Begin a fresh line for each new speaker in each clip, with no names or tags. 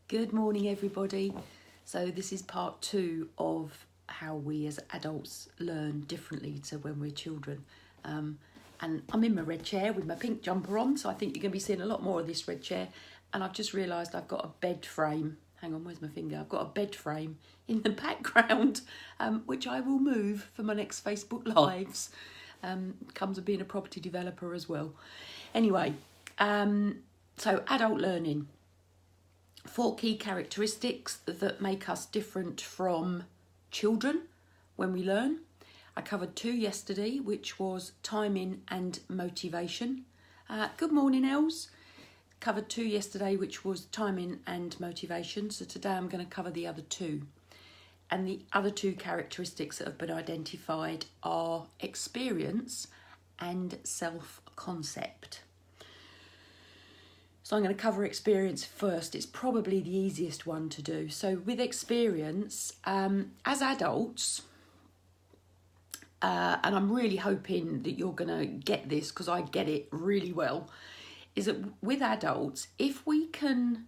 Good morning, everybody. So this is part 2 of how we as adults learn differently to when we're children. And I'm in my red chair with my pink jumper on, so I think you're going to be seeing a lot more of this red chair. And I've just realised I've got a bed frame. Hang on, where's my finger? I've got a bed frame in the background, which I will move for my next Facebook Lives. Comes with being a property developer as well. Anyway, so adult learning. 4 key characteristics that make us different from children when we learn. I covered 2 yesterday, which was timing and motivation. Good morning, Els. Covered 2 yesterday, which was timing and motivation. So today I'm going to cover the other 2. And the other 2 characteristics that have been identified are experience and self-concept. So I'm going to cover experience first. It's probably the easiest one to do. So with experience, as adults, and I'm really hoping that you're going to get this because I get it really well, is that with adults, if we can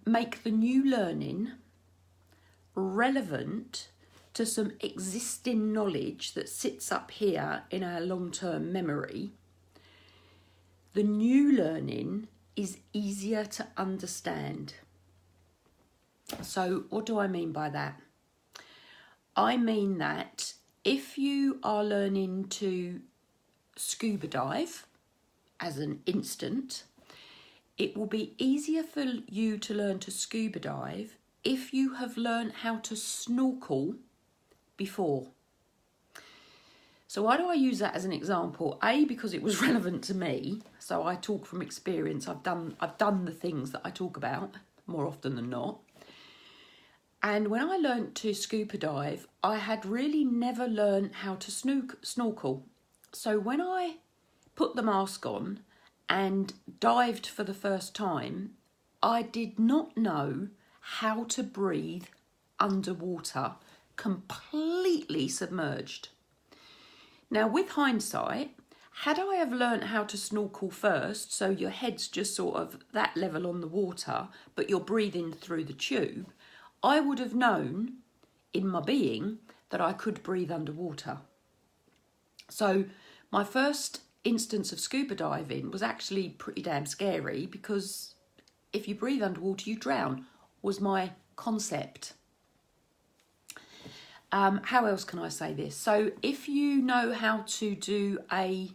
make the new learning relevant to some existing knowledge that sits up here in our long-term memory, the new learning is easier to understand. So what do I mean by that? I mean that if you are learning to scuba dive as an instant, it will be easier for you to learn to scuba dive if you have learned how to snorkel before. So why do I use that as an example? A, because it was relevant to me. So I talk from experience. I've done the things that I talk about more often than not. And when I learnt to scuba dive, I had really never learned how to snorkel. So when I put the mask on and dived for the first time, I did not know how to breathe underwater, completely submerged. Now, with hindsight, had I have learnt how to snorkel first, so your head's just sort of that level on the water, but you're breathing through the tube, I would have known in my being that I could breathe underwater. So my first instance of scuba diving was actually pretty damn scary because if you breathe underwater, you drown, was my concept. How else can I say this? So if you know how to do a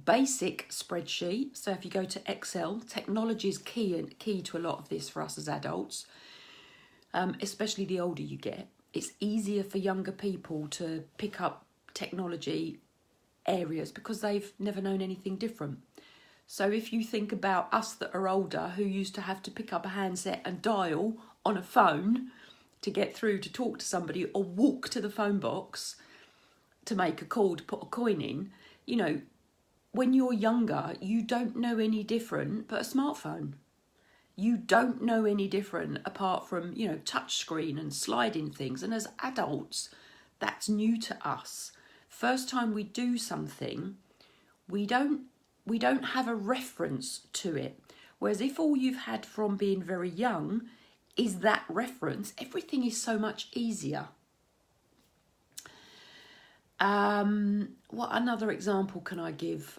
basic spreadsheet, so if you go to Excel, technology is key to a lot of this for us as adults, especially the older you get. It's easier for younger people to pick up technology areas because they've never known anything different. So if you think about us that are older who used to have to pick up a handset and dial on a phone to get through to talk to somebody or walk to the phone box to make a call to put a coin in, you know, when you're younger, you don't know any different but a smartphone. You don't know any different apart from, you know, touch screen and sliding things. And as adults, that's new to us. First time we do something, we don't have a reference to it. Whereas if all you've had from being very young is that reference, everything is so much easier. What another example can I give?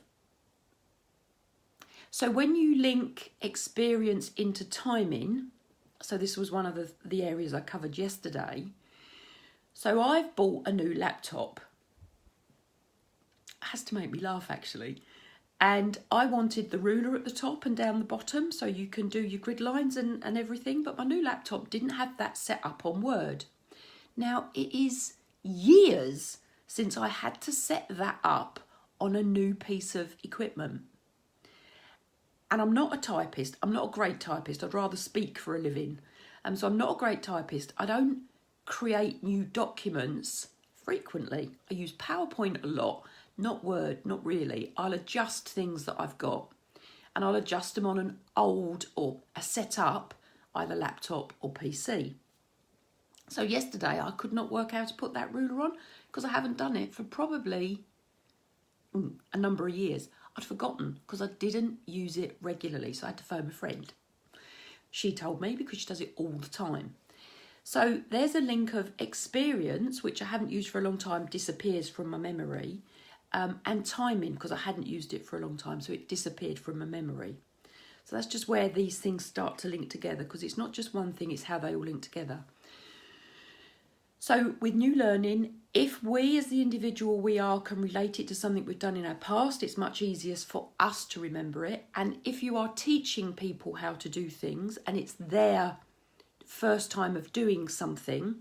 So when you link experience into timing, so this was one of the areas I covered yesterday. So I've bought a new laptop. It has to make me laugh actually. And I wanted the ruler at the top and down the bottom so you can do your grid lines and everything. But my new laptop didn't have that set up on Word. Now, it is years since I had to set that up on a new piece of equipment. And I'm not a typist. I'm not a great typist. I'd rather speak for a living. So I'm not a great typist. I don't create new documents frequently. I use PowerPoint a lot. Not Word, not really. I'll adjust things that I've got and I'll adjust them on an old or a setup, either laptop or PC. So yesterday I could not work out how to put that ruler on because I haven't done it for probably a number of years. I'd forgotten because I didn't use it regularly. So I had to phone a friend. She told me because she does it all the time. So there's a link of experience, which I haven't used for a long time, disappears from my memory, and timing, because I hadn't used it for a long time, so it disappeared from my memory. So that's just where these things start to link together, because it's not just one thing, it's how they all link together. So with new learning, if we as the individual we are can relate it to something we've done in our past, it's much easier for us to remember it. And if you are teaching people how to do things and it's their first time of doing something,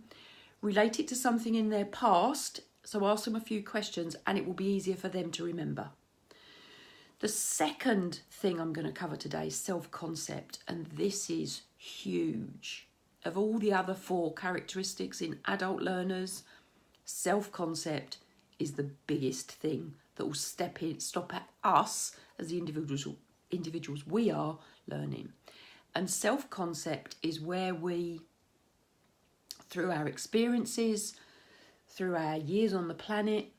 relate it to something in their past. So ask them a few questions and it will be easier for them to remember. The second thing I'm going to cover today is self-concept, and this is huge. Of all the other 4 characteristics in adult learners, self-concept is the biggest thing that will stop at us as the individuals we are learning. And self-concept is where we, through our experiences, through our years on the planet,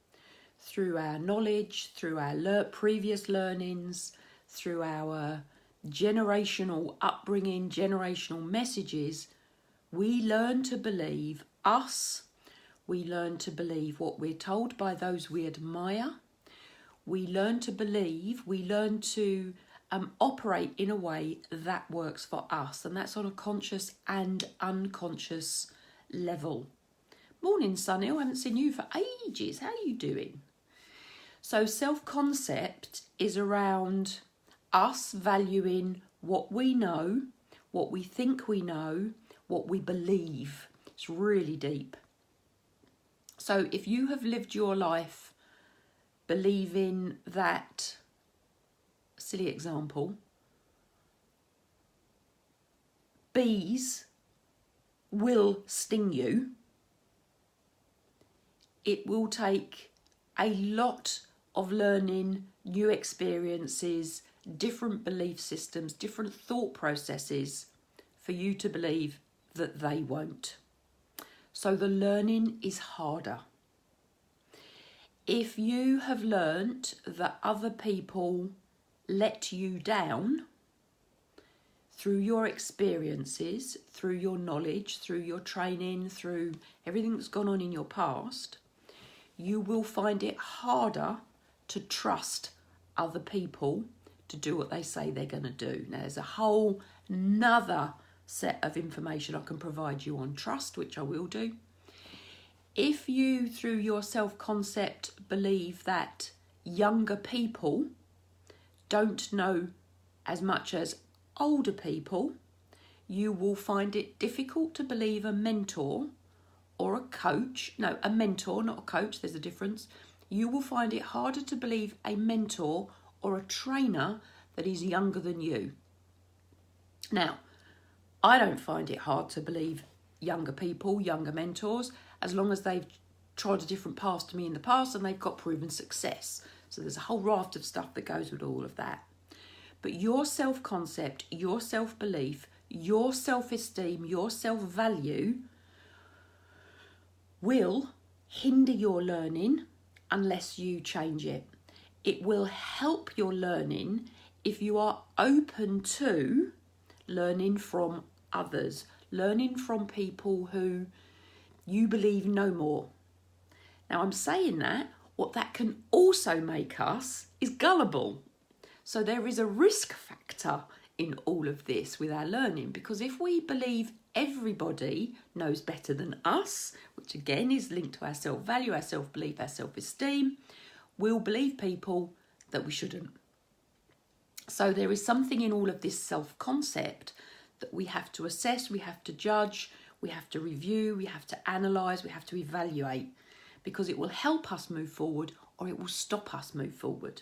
through our knowledge, through our previous learnings, through our generational upbringing, generational messages, we learn to believe us, we learn to believe what we're told by those we admire, we learn to believe, we learn to operate in a way that works for us, and that's on a conscious and unconscious level. Morning, Sunil, I haven't seen you for ages. How are you doing? So self-concept is around us valuing what we know, what we think we know, what we believe. It's really deep. So if you have lived your life believing that, silly example, bees will sting you, it will take a lot of learning, new experiences, different belief systems, different thought processes for you to believe that they won't. So the learning is harder. If you have learnt that other people let you down through your experiences, through your knowledge, through your training, through everything that's gone on in your past, you will find it harder to trust other people to do what they say they're going to do. Now, there's a whole nother set of information I can provide you on trust, which I will do. If you, through your self-concept, believe that younger people don't know as much as older people, you will find it difficult to believe a mentor or a coach. No, a mentor, not a coach, there's a difference. You will find it harder to believe a mentor or a trainer that is younger than you. Now, I don't find it hard to believe younger people, younger mentors, as long as they've tried a different path to me in the past and they've got proven success. So there's a whole raft of stuff that goes with all of that. But your self-concept, your self-belief, your self-esteem, your self-value will hinder your learning unless you change it. It will help your learning if you are open to learning from others, learning from people who you believe know more. Now, I'm saying that what that can also make us is gullible. So there is a risk factor in all of this with our learning, because if we believe everybody knows better than us, which again is linked to our self-value, our self-belief, our self-esteem, we'll believe people that we shouldn't. So there is something in all of this self-concept that we have to assess, we have to judge, we have to review, we have to analyse, we have to evaluate, because it will help us move forward or it will stop us move forward.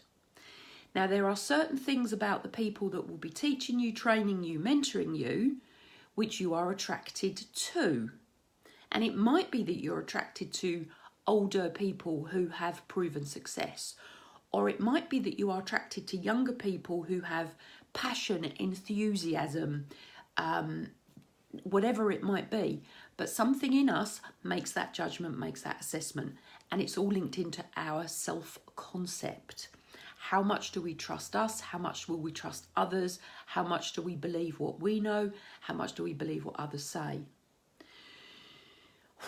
Now, there are certain things about the people that will be teaching you, training you, mentoring you, which you are attracted to. And it might be that you're attracted to older people who have proven success, or it might be that you are attracted to younger people who have passion, enthusiasm, whatever it might be. But something in us makes that judgment, makes that assessment, and it's all linked into our self-concept. How much do we trust us? How much will we trust others? How much do we believe what we know? How much do we believe what others say?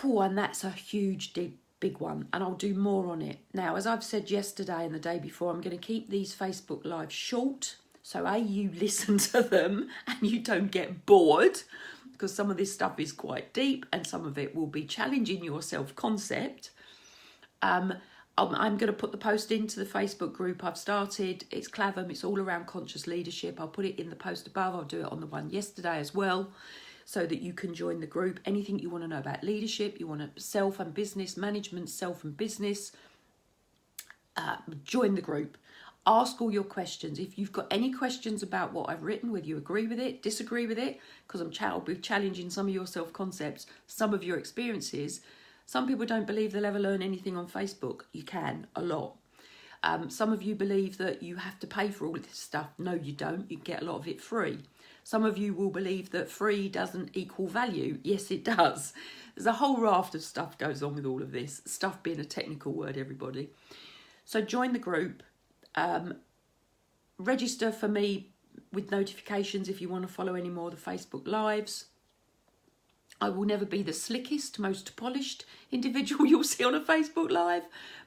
Oh, and that's a huge, big one, and I'll do more on it. Now, as I've said yesterday and the day before, I'm going to keep these Facebook Lives short, so you listen to them and you don't get bored, because some of this stuff is quite deep and some of it will be challenging your self-concept. I'm going to put the post into the Facebook group I've started. It's Clavum. It's all around conscious leadership. I'll put it in the post above. I'll do it on the one yesterday as well, so that you can join the group. Anything you want to know about leadership, you want to self and business management, self and business, join the group. Ask all your questions. If you've got any questions about what I've written, whether you agree with it, disagree with it, because I'll be challenging some of your self-concepts, some of your experiences. Some people don't believe they'll ever learn anything on Facebook. You can, a lot. Some of you believe that you have to pay for all of this stuff. No, you don't. You get a lot of it free. Some of you will believe that free doesn't equal value. Yes, it does. There's a whole raft of stuff goes on with all of this. Stuff being a technical word, everybody. So join the group. Register for me with notifications if you want to follow any more of the Facebook Lives. I will never be the slickest, most polished individual you'll see on a Facebook Live,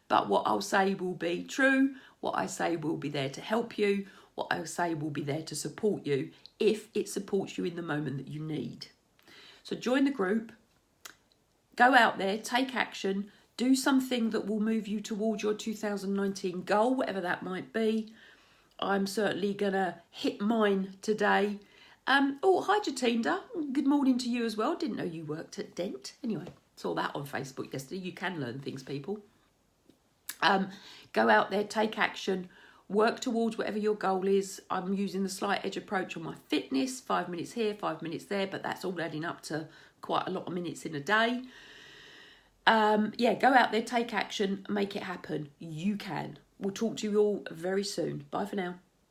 but what I'll say will be true. What I say will be there to help you. What I say will be there to support you if it supports you in the moment that you need. So join the group, go out there, take action, do something that will move you towards your 2019 goal, whatever that might be. I'm certainly going to hit mine today. Oh, hi Jatinda. Good morning to you as well. Didn't know you worked at Dent. Anyway, saw that on Facebook yesterday. You can learn things, people. Go out there, take action, work towards whatever your goal is. I'm using the slight edge approach on my fitness, 5 minutes here, 5 minutes there, but that's all adding up to quite a lot of minutes in a day. Yeah, go out there, take action, make it happen. You can. We'll talk to you all very soon. Bye for now.